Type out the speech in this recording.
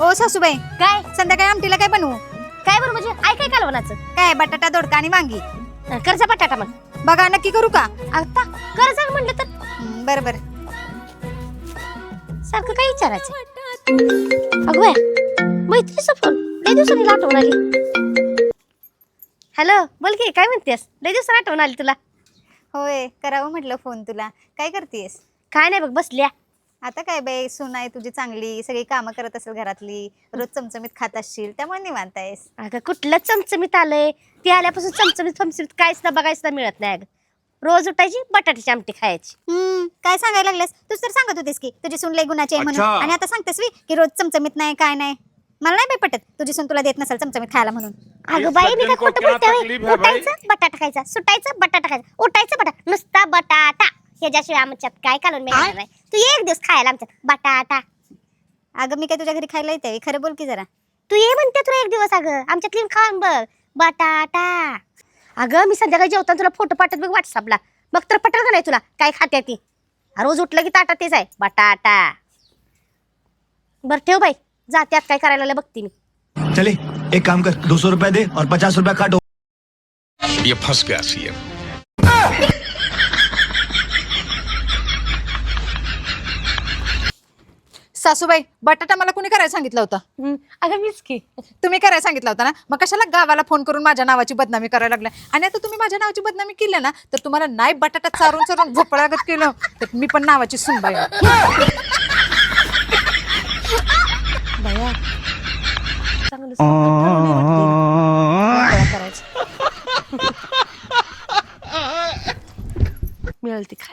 ओ सासूबाई, काय संध्याकाळी आमटीला काय बनवू? काय बरं म्हणजे ऐक काय कालवणाचं काय बटाटा, दोडका आणि वांगी. कर्जा बटाटा मग बघा नक्की करू का? आता कर्जा म्हणलं तर बरं बरं. सारखं काय विचारायचं. अगं बाय मैत्रीचा फोन लय दिवसांनी आठवण आली. हॅलो बोल की काय म्हणतेस? लय दिवसांनी आठवण आली तुला. होय, करावं म्हटलं फोन तुला. काय करतेस? काय नाही बघ बसल्या. आता काय बाई, सून आहे तुझी चांगली, सगळी कामं करत असेल घरातली, रोज चमचमीत खात असशील, त्यामुळे निवांत आहेस. अगं कुठलं चमचमीत आलंय? ती आल्यापासून चमचमीत काहीच ना बघायचं ना मिळत नाही. अगं रोज उठायची बटाट्याची आमटी खायची. काय सांगायला लागलेस? तूच तर सांगत होतीस की तुझी सून लय गुणाची आहे म्हणून, आणि आता सांगतेस की रोज चमचमीत नाही काय नाही. मला नाही बाई पटत तुझी सून तुला देत नसेल चमचमीत खायला म्हणून. अगं बाई मी काय खोटं बोलते? उठायचं बटाटा खायचा, सुटायचं बटाटा खायचा, उठायचं बटाटा, नुसता बटाटा. ह्याच्याशिवाय आमच्यात काय कालून मिळणार नाही. तू एक दिवस खायला आमच्यात बटाटा. अगं मी काय तुझ्या घरी खायला येते? खरं बोल की जरा. तू ये म्हणते तुला एक दिवस. अगं आमच्यात लिहून खाऊन बघ बटाटा. अगं मी संध्याकाळी जेवताना तुला फोटो पाठवत बघ व्हॉट्सअपला. मग तर पटल का नाही तुला काय खाते ती? रोज उठलं की ताटात तेच आहे बटाटा. बरं ठेव बाई, जाते काय करायला लागलं बघते मी. चले एक काम कर, 200 रुपया दे और 50 रुपया काटो. ये फंस गया सीएम. सासूबाई, बटाटा मला कोणी करायला सांगितलं होतं? अगं मीच की. तुम्ही करायला सांगितलं होतं ना, मग कशाला गावाला फोन करून माझ्या नावाची बदनामी करायला लागल्या? आणि आता तुम्ही माझ्या नावाची बदनामी केली ना, तर तुम्हाला नाही बटाटा चारून चारून झोपळागत केलं तर मी पण नावाची सुनबाई आहे. बया चांगलं करायचं मिळेल ती खाय.